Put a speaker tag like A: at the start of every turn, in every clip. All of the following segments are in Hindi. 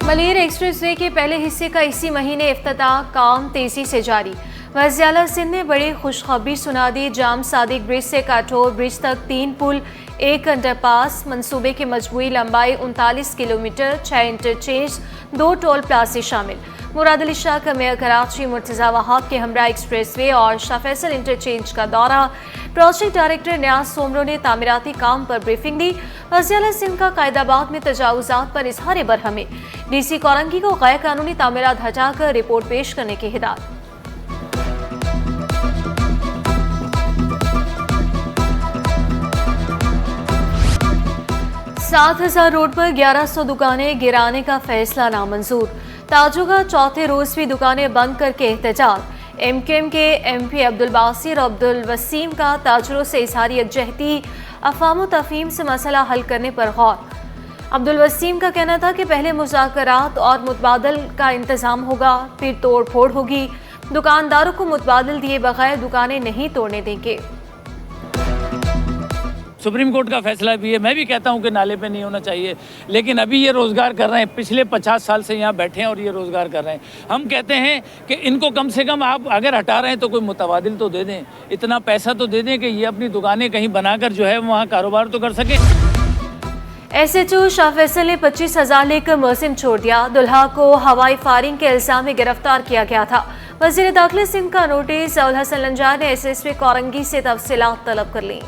A: मलेर एक्सप्रेसवे के पहले हिस्से का इसी महीने इफ्तिताह काम तेजी से जारी। वज़ीर आला सिंध ने बड़ी खुशखबरी सुना दी। जाम सादिक ब्रिज से काठोर ब्रिज तक 3 पुल, 1 अंडरपास, मंसूबे की मजमूई लंबाई 39 किलोमीटर, 6 इंटरचेंज, 2 टोल प्लाजे शामिल। मुराद अली शाह का मेयर कराची मुर्तज़ा वहाब के हमरा एक्सप्रेसवे और शाह फैसल इंटरचेंज का दौरा। प्रोजेक्ट डायरेक्टर न्याज सोमरो ने तामीराती काम पर ब्रीफिंग दी। वज़ीर आला सिंध का कायदाबाद में तजावुज़ात पर इजहार बरहमी। DC कोरंगी को गैर कानूनी तामीरात हटाकर रिपोर्ट पेश करने की हिदायत। 7000 रोड पर 1100 दुकानें गिराने का फैसला नामंजूर। ताजों का चौथे रोज भी दुकानें बंद करके एहतजाज। MKM के MP अब्दुल बासिर और अब्दुल वसीम का ताजरों से इजहारी यकजहती, अफवाम तफहीम से मसला हल करने पर गौर। अब्दुल वसीम का कहना था कि पहले मुज़ाकरात और मुतबादल का इंतज़ाम होगा, फिर तोड़ फोड़ होगी। दुकानदारों को मुतबादल दिए बगैर दुकानें नहीं तोड़ने देंगे।
B: सुप्रीम कोर्ट का फैसला भी है। मैं भी कहता हूं कि नाले पे नहीं होना चाहिए, लेकिन अभी ये रोज़गार कर रहे हैं। पिछले 50 साल से यहाँ बैठे हैं और ये रोज़गार कर रहे हैं। हम कहते हैं कि इनको कम से कम आप अगर हटा रहे हैं तो कोई मुतबादिल तो दे दें, इतना पैसा तो दे दें कि ये अपनी दुकानें कहीं बनाकर जो है वहाँ कारोबार तो कर सकें।
A: SHO शाह फैसल ने 25,000 लेकर मौसम छोड़ दिया। दुल्हा को हवाई फायरिंग के इल्जाम में गिरफ्तार किया गया था। वज़ीर दाखिला सिंध का नोटिस। अब्दुल हसन लंजार ने SSP कोरंगी से तफसीलात तलब कर ली।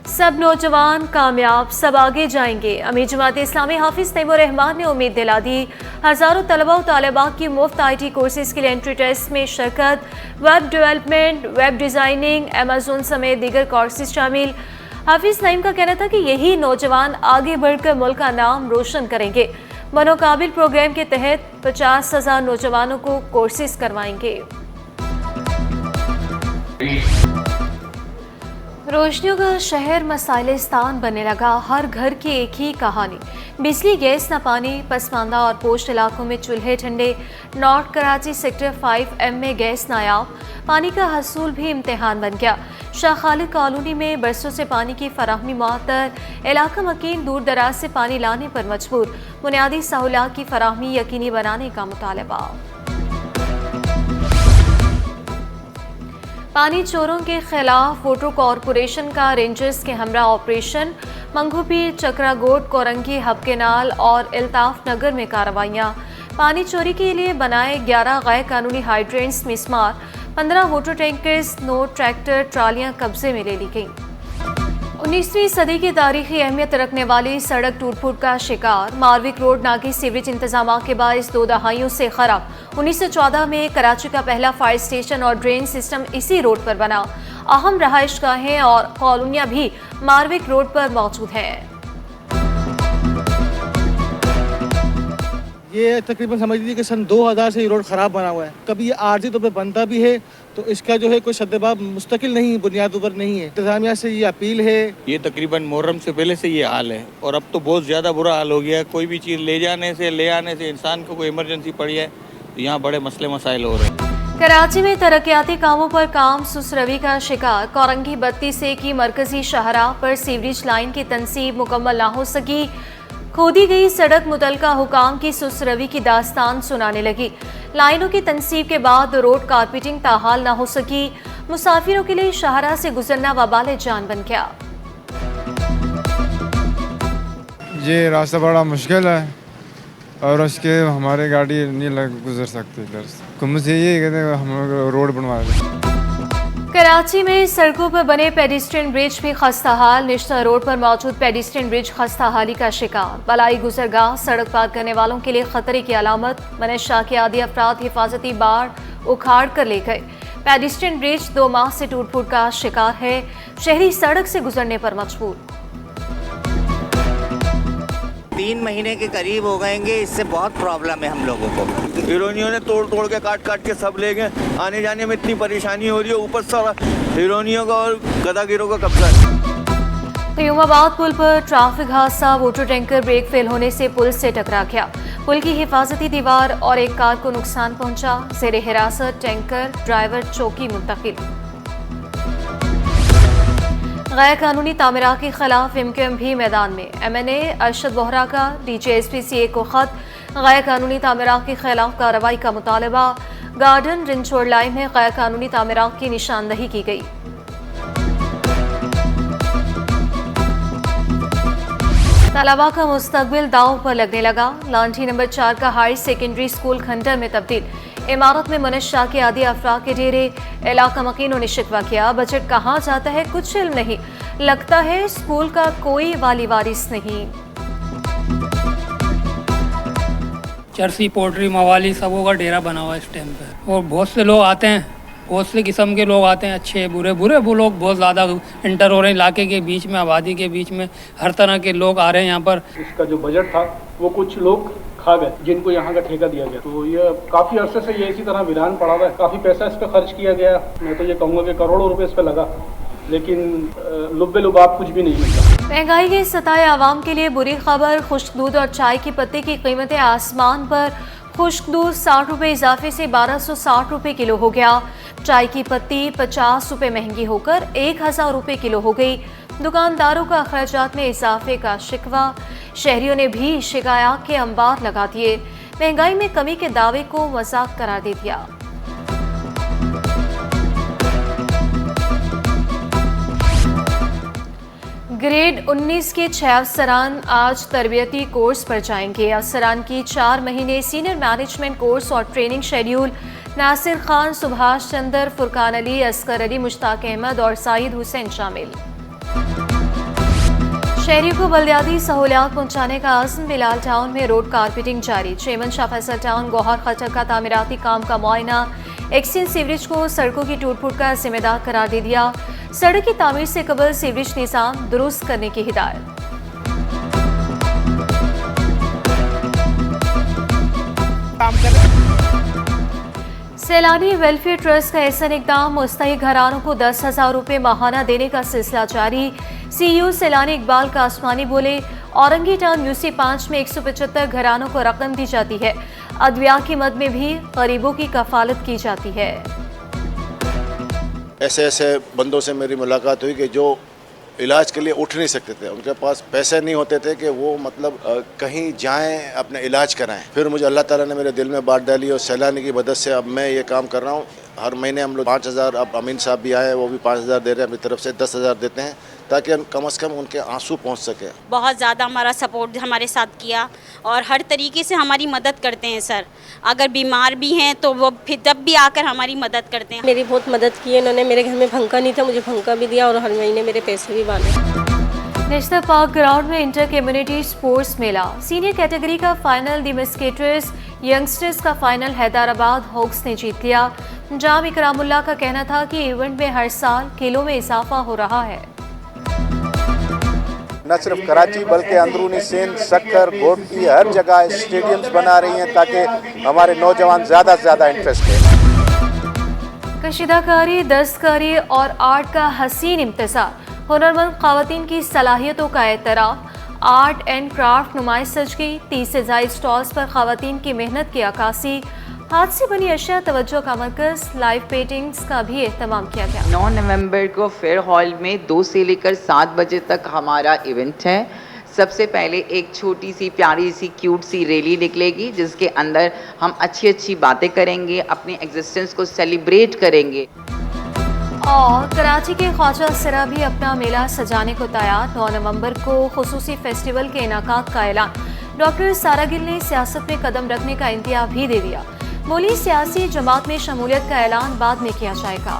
A: सब नौजवान कामयाब, सब आगे जाएंगे। अमीर जमात इस्लामी हाफिज तैमूर रहमान ने उम्मीद दिला दी। हज़ारों तलबा और तालिबात की मुफ्त IT कोर्सेज के लिए एंट्री टेस्ट में शिरकत। Web development, web designing, Amazon समेत दीगर कोर्सेज शामिल। हाफिज नईम का कहना था कि यही नौजवान आगे बढ़कर मुल्क का नाम रोशन करेंगे। बनो काबिल प्रोग्राम के तहत 50,000 नौजवानों को कोर्सेज करवाएंगे। रोशनियों का शहर मसाइलिस्तान बनने लगा। हर घर की एक ही कहानी। बिजली, गैस न पानी। पसमानदा और पोस्ट इलाकों में चूल्हे ठंडे। नॉर्थ कराची सेक्टर 5M में गैस नायाब। पानी का हसूल भी इम्तिहान बन गया। शाह खालिद कॉलोनी में बरसों से पानी की फराहमी मुअत्तल। इलाका मकीन दूर दराज से पानी लाने पर मजबूर। बुनियादी सहूलियात की फराहमी यकीनी बनाने का मुतालबा। पानी चोरों के खिलाफ वाटर कॉरपोरेशन का रेंजर्स के हमरा ऑपरेशन। मंगूपीर, चक्रागोट, कोरंगी, हबकेनाल और इल्ताफ नगर में कार्रवाइयाँ। पानी चोरी के लिए बनाए 11 गैर कानूनी हाइड्रेंट्स मिसमार। 15 वाटर टैंकर्स, 9 ट्रैक्टर ट्रालियाँ कब्जे में ले ली गईं। 19वीं सदी की तारीखी अहमियत रखने वाली सड़क टूट फूट का शिकार। मारविक रोड नागी सीवरेज इंतजाम के बायस 2 दहाइयों से खराब। 1914 में कराची का पहला फायर स्टेशन और ड्रेन सिस्टम इसी रोड पर बना। अहम रहायशगाहें और कॉलोनियां भी मारविक रोड पर मौजूद हैं।
C: ये तकरीबन समझ लीजिए कि सन 2000 से ये रोड ख़राब बना हुआ है। कभी ये आर्जी तौर पर बनता भी है तो इसका जो है कोई सद्देबाब मुस्तकिल नहीं, बुनियादों पर नहीं है। इंतजामिया से ये अपील है।
D: ये तकरीबन मुहर्रम से पहले से ये हाल है और अब तो बहुत ज़्यादा बुरा हाल हो गया है। कोई भी चीज़ ले आने से इंसान को कोई इमरजेंसी पड़ी है तो यहाँ बड़े मसले मसाइल हो रहे हैं।
A: कराची में तरक्याती कामों पर काम सुसरवी का शिकार। कोरंगी 32 से की मरकजी शाहराह पर सीवरेज लाइन की तनसीब मुकम्मल ना हो सकी। खोदी गई सड़क मुतलका हुकाम की सुसरवी की दास्तान सुनाने लगी। लाइनों की तनसीब के बाद रोड कारपेटिंग ताहाल ना हो सकी। मुसाफिरों के लिए शाहराह से गुजरना वबाल जान बन गया।
E: ये रास्ता बड़ा मुश्किल है और उसके हमारे गाड़ी नहीं गुजर सकती इधर से। मुझे ये कहते हैं हम रोड बनवा दें।
A: कराची में सड़कों पर बने पेडिस्ट्रियन ब्रिज भी खस्ता हाल। निश्ता रोड पर मौजूद पेडिस्ट्रियन ब्रिज खस्ता हाली का शिकार। बलाई गुजरगाह सड़क पार करने वालों के लिए खतरे की अलामत। मनशा के आदि अफराद हिफाजती बाड़ उखाड़ कर ले गए। पेडिस्ट्रियन ब्रिज 2 माह से टूट फूट का शिकार है। शहरी सड़क से गुजरने पर मजबूर।
F: 3 महीने के करीब हो गएंगे। इससे बहुत प्रॉब्लम है हम लोगों को।
G: हिरोनियों ने तोड़ के काट के सब ले गए। आने जाने में इतनी परेशानी हो रही है, ऊपर सारा हिरोनियों का और गदागिरों का कब्जा है।
A: क़यूमाबाद पुल पर ट्रैफिक हादसा। वाटर टैंकर ब्रेक फेल होने से पुल से टकरा गया। पुल की हिफाजती दीवार और एक कार को नुकसान पहुंचा। ज़ेरे हिरासत टैंकर, ड्राइवर चौकी मुंतकिल। गैर कानूनी तामीरात के खिलाफ MQM भी मैदान में। MNA अरशद बोहरा का DGSPCA को खत, गैर कानूनी तामीरात के खिलाफ कार्रवाई का मुतालबा। गार्डन रिंचोड़ लाइन में गैर कानूनी तामीरात की निशानदही की गई। तलबा का मुस्तकबिल दांव पर लगने लगा। लांठी नंबर 4 का हाई सेकेंडरी स्कूल खंडर में तब्दील। इमारत में मनश शाह के आदि अफराद के डेरे। इलाका मकीनों ने शिकवा किया, बजट कहाँ जाता है कुछ इल्म नहीं, लगता है स्कूल का कोई वाली वारिस नहीं।
H: चरसी, पोल्ट्री, मवाली सबों का डेरा बना हुआ है इस टाइम पे, और बहुत से लोग आते हैं, बहुत से किस्म के लोग आते हैं, अच्छे बुरे वो लोग बहुत ज़्यादा इंटर हो रहे हैं। इलाके के बीच में, आबादी के बीच में हर तरह के लोग आ रहे हैं यहाँ पर।
I: इसका जो बजट था वो कुछ लोग खा गए जिनको यहाँ का ठेका दिया गया, तो ये काफ़ी अरसे से ये इसी तरह वीरान पड़ा हुआ है। काफ़ी पैसा इस पर खर्च किया गया, मैं तो ये कहूँगा कि करोड़ों रुपए इस पर लगा, लेकिन लुब्बे लुबाब कुछ भी नहीं मिलता।
A: महंगाई के सताए आवाम के लिए बुरी खबर। खुश्क दूध और चाय की पत्ती की कीमतें आसमान पर। खुश्क दूध 60 रुपये इजाफे से 1260 रुपये किलो हो गया। चाय की पत्ती 50 रुपये महंगी होकर 1000 रुपये किलो हो गई। दुकानदारों का अखराजात में इजाफे का शिकवा। शहरियों ने भी शिकायत के अंबार लगा दिए। महंगाई में कमी के दावे को मजाक करार दे दिया। ग्रेड 19 के 6 अफसरान आज तरबियती कोर्स पर जाएंगे। अफसरान की 4 महीने सीनियर मैनेजमेंट कोर्स और ट्रेनिंग शेड्यूल। नासिर खान, सुभाष चंद्र, फुरकान अली, असगर अली, मुश्ताक अहमद और साहिद हुसैन शामिल। शहरियों को बल्दियाती सहूलियात पहुंचाने का आज़म। बिलाल टाउन में रोड कारपेटिंग जारी। चेमन शाह फैसल टाउन गौहर खटर का तामीराती काम का मुआयना। एक्सचेंज सीवरेज को सड़कों की टूट फूट का जिम्मेदार करार दे दिया। सड़क की तामीर से कबल सीवरेज निज़ाम दुरुस्त करने की हिदायत। सैलानी वेलफेयर ट्रस्ट का ऐसा इकदाम। मुस्तहिक घरानों को 10,000 रुपये माहाना देने का सिलसिला जारी। CEO सैलानी इकबाल कासमानी बोले, औरंगी टाउन UC 5 में 175 घरानों को रकम दी जाती है। अदविया की मद में भी गरीबों की कफालत की जाती है।
J: ऐसे ऐसे बंदों से मेरी मुलाकात हुई कि जो इलाज के लिए उठ नहीं सकते थे, उनके पास पैसे नहीं होते थे कि वो मतलब कहीं जाएं अपना इलाज कराएं। फिर मुझे अल्लाह ताला ने मेरे दिल में बात डाली और सैलानी की मदद से अब मैं ये काम कर रहा हूँ। हर महीने हम लोग 5,000, अब अमीन साहब भी आए, वो भी 5,000 दे रहे हैं, अपनी तरफ से 10,000 देते हैं ताकि हम कम से कम उनके आंसू पहुँच सके।
K: बहुत ज़्यादा हमारा सपोर्ट हमारे साथ किया और हर तरीके से हमारी मदद करते हैं सर। अगर बीमार भी हैं तो वो फिर जब भी आकर हमारी मदद करते हैं।
L: मेरी बहुत मदद की है इन्होंने। मेरे घर में भंका नहीं था, मुझे भंका भी दिया और हर महीने मेरे पैसे भी बांधे।
A: नेशनल पार्क ग्राउंड में इंटर कम्युनिटी स्पोर्ट्स मेला। सीनियर कैटेगरी का फाइनल दी मस्केटर्स यंगस्टर्स का फाइनल हैदराबाद हॉक्स ने जीत लिया। जाम इकरामुल्लाह का कहना था कि इवेंट में हर साल खेलों में इजाफा हो रहा है।
M: न सिर्फ कराची बल्कि अंदरूनी सिंध, सक्कर, गोटी हर जगह स्टेडियम्स बना रही हैं ताकि हमारे नौजवान ज़्यादा से ज़्यादा इंटरेस्ट लें।
A: कशीदाकारी, दस्तकारी और आर्ट का हसीन इम्तिज़ार। हुनरमंद ख़वातीन की सलाहियतों का एतराफ़। आर्ट एंड क्राफ्ट नुमाइश सज गई। 30 से ज़ायद स्टॉल्स पर ख़वातीन की मेहनत की अक्कासी। हाथ से बनी अशिया तवज्जो का मरकज़। लाइव पेंटिंग्स का भी एहतमाम किया गया।
N: 9 नवंबर को फेयर हॉल में 2 से लेकर 7 बजे तक हमारा इवेंट है। सबसे पहले एक छोटी सी प्यारी सी क्यूट सी रैली निकलेगी जिसके अंदर हम अच्छी अच्छी बातें करेंगे, अपनी एग्जिस्टेंस को सेलिब्रेट करेंगे।
A: और कराची के ख्वाजा सिरा भी अपना मेला सजाने को तैयार। 9 नवंबर को खुसूसी फेस्टिवल के इनाकात का ऐलान। डॉक्टर सारा गिल ने सियासत में कदम रखने का इंतहा भी दे दिया। बोली, सियासी जमात में शमूलियत का ऐलान बाद में किया जाएगा।